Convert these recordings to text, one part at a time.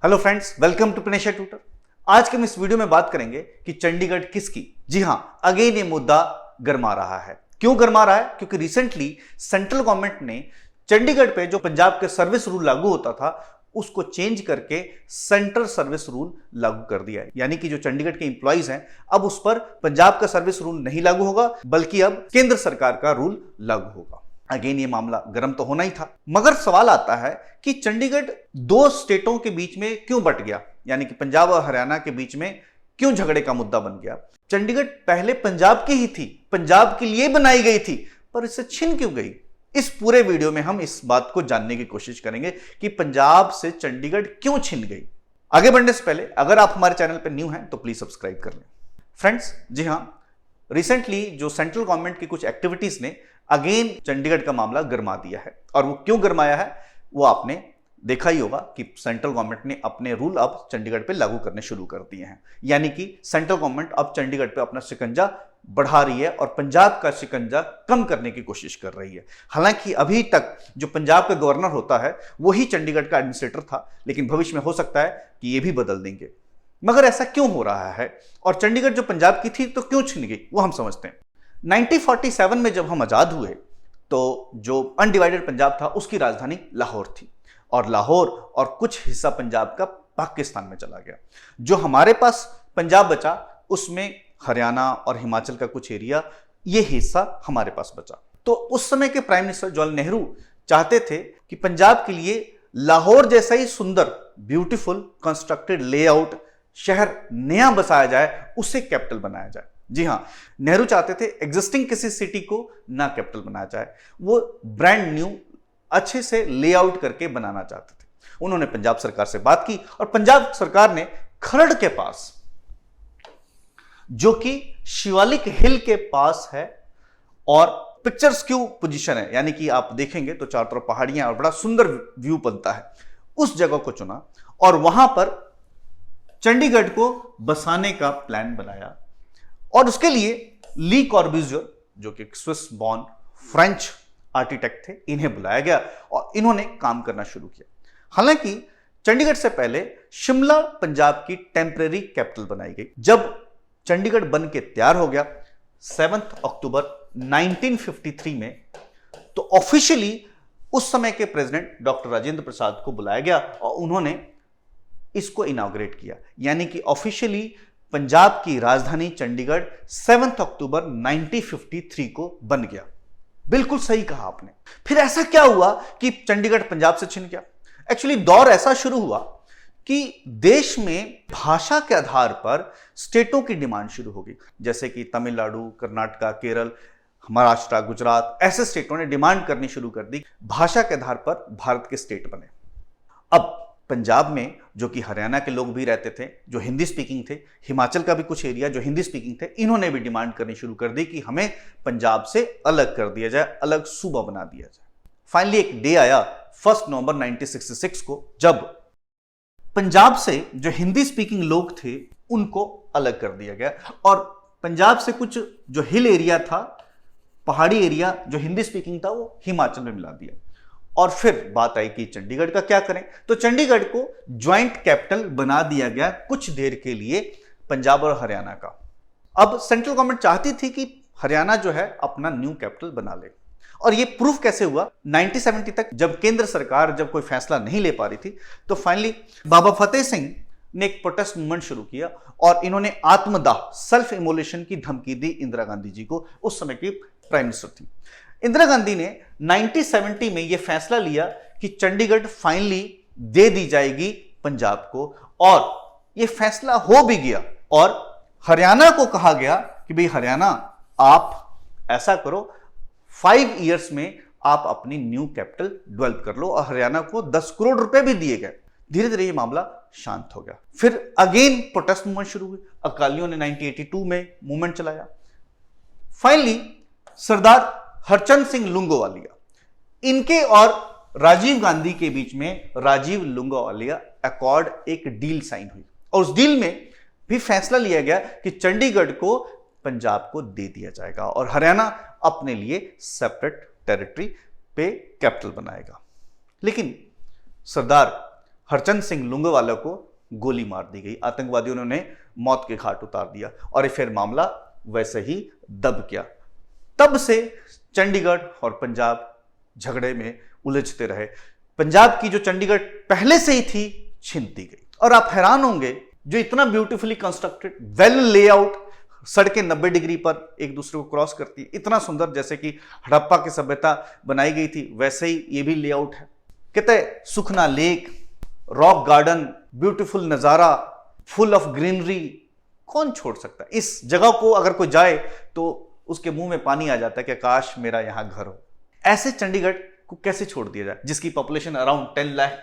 Hello friends, welcome to Pranesha tutor. आज के हम इस वीडियो में बात करेंगे कि चंडीगढ़ किसकी। जी हां, अगेन ये मुद्दा गरमा रहा है। क्यों गरमा रहा है? क्योंकि रिसेंटली सेंट्रल गवर्नमेंट ने चंडीगढ़ पे जो पंजाब के सर्विस रूल लागू होता था उसको चेंज करके सेंट्रल सर्विस रूल लागू कर दिया है। यानी कि जो चंडीगढ़ के इंप्लॉइज हैं अब उस पर पंजाब का सर्विस रूल नहीं लागू होगा, बल्कि अब केंद्र सरकार का रूल लागू होगा। अगेन ये मामला गर्म तो होना ही था, मगर सवाल आता है कि चंडीगढ़ दो स्टेटों के बीच में क्यों बट गया, यानी कि पंजाब और हरियाणा के बीच में क्यों झगड़े का मुद्दा बन गया। चंडीगढ़ पहले पंजाब की ही थी, पंजाब के लिए बनाई गई थी, पर इससे छिन क्यों गई। इस पूरे वीडियो में हम इस बात को जानने की कोशिश करेंगे कि पंजाब से चंडीगढ़ क्यों छिन गई। आगे बढ़ने से पहले अगर आप हमारे चैनल पर न्यू हैं तो प्लीज सब्सक्राइब कर लें। फ्रेंड्स, जी हां, रिसेंटली जो सेंट्रल गवर्नमेंट की कुछ एक्टिविटीज ने अगेन चंडीगढ़ का मामला गरमा दिया है। और वो क्यों गरमाया है वो आपने देखा ही होगा कि सेंट्रल गवर्नमेंट ने अपने रूल अब चंडीगढ़ पे लागू करने शुरू कर दिए हैं। यानी कि सेंट्रल गवर्नमेंट अब चंडीगढ़ पे अपना शिकंजा बढ़ा रही है और पंजाब का शिकंजा कम करने की कोशिश कर रही है। हालांकि अभी तक जो पंजाब का गवर्नर होता है वही चंडीगढ़ का एडमिनिस्ट्रेटर था, लेकिन भविष्य में हो सकता है कि ये भी बदल देंगे। मगर ऐसा क्यों हो रहा है और चंडीगढ़ जो पंजाब की थी तो क्यों छिन गई, वो हम समझते हैं। 1947 में जब हम आजाद हुए तो जो अनडिवाइडेड पंजाब था उसकी राजधानी लाहौर थी, और लाहौर और कुछ हिस्सा पंजाब का पाकिस्तान में चला गया। जो हमारे पास पंजाब बचा उसमें हरियाणा और हिमाचल का कुछ एरिया, ये हिस्सा हमारे पास बचा। तो उस समय के प्राइम मिनिस्टर जवाहरलाल नेहरू चाहते थे कि पंजाब के लिए लाहौर जैसा ही सुंदर, ब्यूटीफुल कंस्ट्रक्टेड लेआउट शहर नया बसाया जाए, उसे कैपिटल बनाया जाए। जी हां, नेहरू चाहते थे एग्जिस्टिंग किसी सिटी को ना कैपिटल बनाया जाए, वो ब्रांड न्यू अच्छे से लेआउट करके बनाना चाहते थे। उन्होंने पंजाब सरकार से बात की और पंजाब सरकार ने खरड़ के पास, जो कि शिवालिक हिल के पास है और पिक्चर्स क्यू पोजीशन है, यानी कि आप देखेंगे तो चारों तरफ पहाड़ियां और बड़ा सुंदर व्यू बनता है, उस जगह को चुना और वहां पर चंडीगढ़ को बसाने का प्लान बनाया। और उसके लिए ली कॉर्ब्यूजियर, जो कि स्विस बॉर्न फ्रेंच आर्किटेक्ट थे, इन्हें बुलाया गया और इन्होंने काम करना शुरू किया। हालांकि चंडीगढ़ से पहले शिमला पंजाब की टेम्परेरी कैपिटल बनाई गई। जब चंडीगढ़ बन के तैयार हो गया 7 अक्टूबर 1953 में, तो ऑफिशियली उस समय के प्रेसिडेंट डॉक्टर राजेंद्र प्रसाद को बुलाया गया और उन्होंने इसको इनॉग्रेट किया। यानी कि ऑफिशियली पंजाब की राजधानी चंडीगढ़ 7 अक्टूबर 1953 को बन गया। बिल्कुल सही कहा आपने। फिर ऐसा क्या हुआ कि चंडीगढ़ पंजाब से छिन गया? एक्चुअली दौर ऐसा शुरू हुआ कि देश में भाषा के आधार पर स्टेटों की डिमांड शुरू हो गई। जैसे कि तमिलनाडु, कर्नाटका, केरल, महाराष्ट्र, गुजरात, ऐसे स्टेटों ने डिमांड करनी शुरू कर दी। भाषा के आधार पर भारत के स्टेट बने। अब पंजाब में जो कि हरियाणा के लोग भी रहते थे, जो हिंदी स्पीकिंग थे, हिमाचल का भी कुछ एरिया जो हिंदी स्पीकिंग थे, इन्होंने भी डिमांड करनी शुरू कर दी कि हमें पंजाब से अलग कर दिया जाए, अलग सूबा बना दिया जाए। फाइनली एक डे आया 1 नवंबर 1966 को, जब पंजाब से जो हिंदी स्पीकिंग लोग थे उनको अलग कर दिया गया और पंजाब से कुछ जो हिल एरिया था, पहाड़ी एरिया जो हिंदी स्पीकिंग था, वो हिमाचल में मिला दिया। और फिर बात आई कि चंडीगढ़ का क्या करें, तो चंडीगढ़ को ज्वाइंट कैपिटल बना दिया गया कुछ देर के लिए पंजाब और हरियाणा का। अब सेंट्रल गवर्नमेंट चाहती थी कि हरियाणा जो है अपना न्यू कैपिटल बना ले, और ये प्रूफ कैसे हुआ? 1970 तक जब केंद्र सरकार जब कोई फैसला नहीं ले पा रही थी, तो फाइनली बाबा फतेह सिंह ने एक प्रोटेस्ट मूवमेंट शुरू किया और इन्होंने आत्मदाह, सेल्फ इमोलेशन की धमकी दी इंदिरा गांधी जी को, उस समय की प्राइम मिनिस्टर थी। इंदिरा गांधी ने 1970 में यह फैसला लिया कि चंडीगढ़ फाइनली दे दी जाएगी पंजाब को, और यह फैसला हो भी गया। और हरियाणा को कहा गया कि भाई हरियाणा, आप ऐसा करो, 5 इयर्स में आप अपनी न्यू कैपिटल डेवलप कर लो, और हरियाणा को 10 करोड़ रुपए भी दिए गए। धीरे धीरे यह मामला शांत हो गया। फिर अगेन प्रोटेस्ट मूवमेंट शुरू हुई। अकालियों ने 1982 में मूवमेंट चलाया। फाइनली सरदार हरचंद सिंह लुंगोवालिया, इनके और राजीव गांधी के बीच में राजीव लुंगोवालिया अकॉर्ड एक डील साइन हुई, और उस डील में भी फैसला लिया गया कि चंडीगढ़ को पंजाब को दे दिया जाएगा और हरियाणा अपने लिए सेपरेट टेरिटरी पे कैपिटल बनाएगा। लेकिन सरदार हरचंद सिंह लूंगवाला को गोली मार दी गई, आतंकवादियों ने उन्हें मौत के घाट उतार दिया और फिर मामला वैसे ही दब गया। तब से चंडीगढ़ और पंजाब झगड़े में उलझते रहे। पंजाब की जो चंडीगढ़ पहले से ही थी छीनती गई। और आप हैरान होंगे, जो इतना ब्यूटीफुली कंस्ट्रक्टेड वेल लेआउट, सड़कें 90 डिग्री पर एक दूसरे को क्रॉस करती है, इतना सुंदर जैसे कि हड़प्पा की सभ्यता बनाई गई थी वैसे ही ये भी लेआउट है। कहते हैं सुखना लेक, रॉक गार्डन, ब्यूटीफुल नजारा, फुल ऑफ ग्रीनरी, कौन छोड़ सकता है इस जगह को? अगर कोई जाए तो उसके मुंह में पानी आ जाता है कि काश मेरा यहां घर हो। ऐसे चंडीगढ़ को कैसे छोड़ दिया जाए जिसकी पॉपुलेशन अराउंड 10 लाख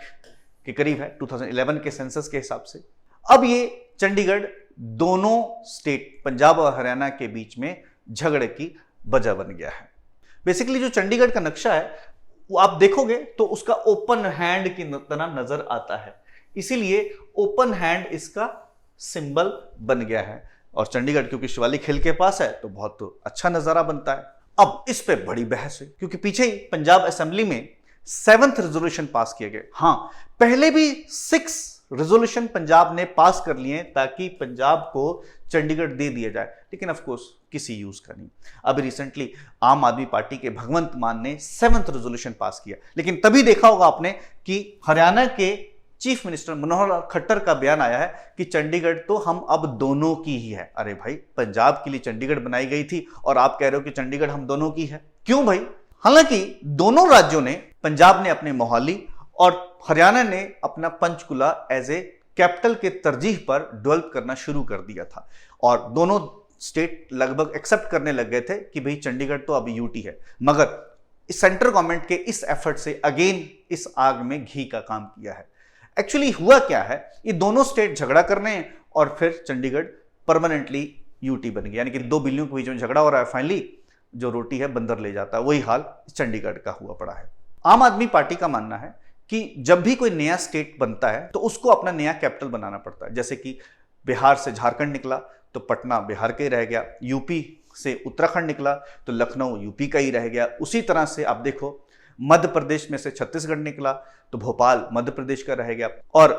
के करीब है 2011 के सेंसस के हिसाब से। अब ये चंडीगढ़ दोनों स्टेट पंजाब और हरियाणा के बीच में झगड़े की वजह बन गया है। बेसिकली जो चंडीगढ़ का नक्शा है वो आप देखोगे तो उसका ओपन हैंड की तरह नजर आता है, इसीलिए ओपन हैंड इसका सिंबल बन गया है। और चंडीगढ़ क्योंकि शिवालिक हिल के पास है तो बहुत अच्छा नजारा बनता है। अब इस पे बड़ी बहस है क्योंकि पीछे ही पंजाब असेंबली में 7th रेजोल्यूशन पास किए गए। हाँ, पहले भी 6 रेजोल्यूशन पंजाब ने पास कर लिए ताकि पंजाब को चंडीगढ़ दे दिया जाए, लेकिन ऑफ कोर्स किसी यूज का नहीं। अभी रिसेंटली आम आदमी पार्टी के भगवंत मान ने 7th रेजोल्यूशन पास किया, लेकिन तभी देखा होगा आपने कि हरियाणा के चीफ मिनिस्टर मनोहर लाल खट्टर का बयान आया है कि चंडीगढ़ तो हम अब दोनों की ही है। अरे भाई, पंजाब के लिए चंडीगढ़ बनाई गई थी और आप कह रहे हो कि चंडीगढ़ हम दोनों की है, क्यों भाई? हालांकि दोनों राज्यों ने, पंजाब ने अपने मोहाली और हरियाणा ने अपना पंचकुला एज ए कैपिटल के तरजीह पर डेवलप करना शुरू कर दिया था और दोनों स्टेट लगभग एक्सेप्ट करने लग गए थे कि भाई चंडीगढ़ तो अभी यूटी है। मगर इस सेंट्रल गवर्नमेंट के इस एफर्ट से अगेन इस आग में घी का काम किया है। एक्चुअली हुआ क्या है, ये दोनों स्टेट झगड़ा कर रहे हैं और फिर चंडीगढ़ परमानेंटली यूटी बन गया, यानी कि 2 बिल्लियों के बीच में झगड़ा हो रहा है। फाइनली जो रोटी है बंदर ले जाता है, वही हाल चंडीगढ़ का हुआ पड़ा है। आम आदमी पार्टी का मानना है कि जब भी कोई नया स्टेट बनता है तो उसको अपना नया कैपिटल बनाना पड़ता है। जैसे कि बिहार से झारखंड निकला तो पटना बिहार का ही रह गया, यूपी से उत्तराखंड निकला तो लखनऊ यूपी का ही रह गया। उसी तरह से आप देखो, मध्य प्रदेश में से छत्तीसगढ़ निकला तो भोपाल मध्य प्रदेश का रह गया। और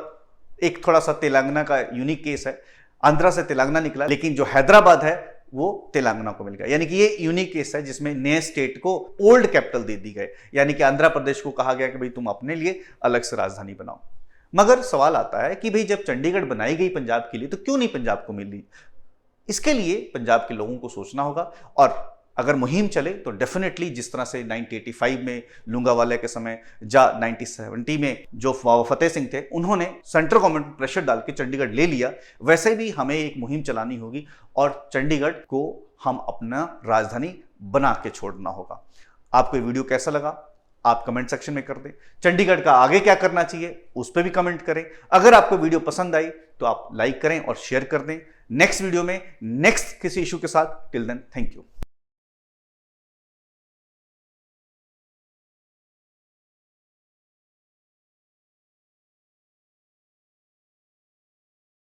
एक थोड़ा सा तेलंगाना का यूनिक केस है, आंध्रा से तेलंगाना निकला लेकिन जो हैदराबाद है वो तेलंगाना को मिल गया। यानी कि ये यूनिक केस है जिसमें नए स्टेट को ओल्ड कैपिटल दे दी गए, यानी कि आंध्र प्रदेश को कहा गया कि भाई तुम अपने लिए अलग से राजधानी बनाओ। मगर सवाल आता है कि भाई जब चंडीगढ़ बनाई गई पंजाब के लिए तो क्यों नहीं पंजाब को मिली? इसके लिए पंजाब के लोगों को सोचना होगा और अगर मुहिम चले तो डेफिनेटली जिस तरह से 1985 में लूंगावाला के समय या 1970 में जो फतेह सिंह थे उन्होंने सेंट्रल गवर्नमेंट पर प्रेशर डाल के चंडीगढ़ ले लिया, वैसे भी हमें एक मुहिम चलानी होगी और चंडीगढ़ को हम अपना राजधानी बना के छोड़ना होगा। आपको ये वीडियो कैसा लगा आप कमेंट सेक्शन में कर दें। चंडीगढ़ का आगे क्या करना चाहिए उस पर भी कमेंट करें। अगर आपको वीडियो पसंद आई तो आप लाइक करें और शेयर कर दें। नेक्स्ट वीडियो में नेक्स्ट किसी इशू के साथ, टिल देन थैंक यू।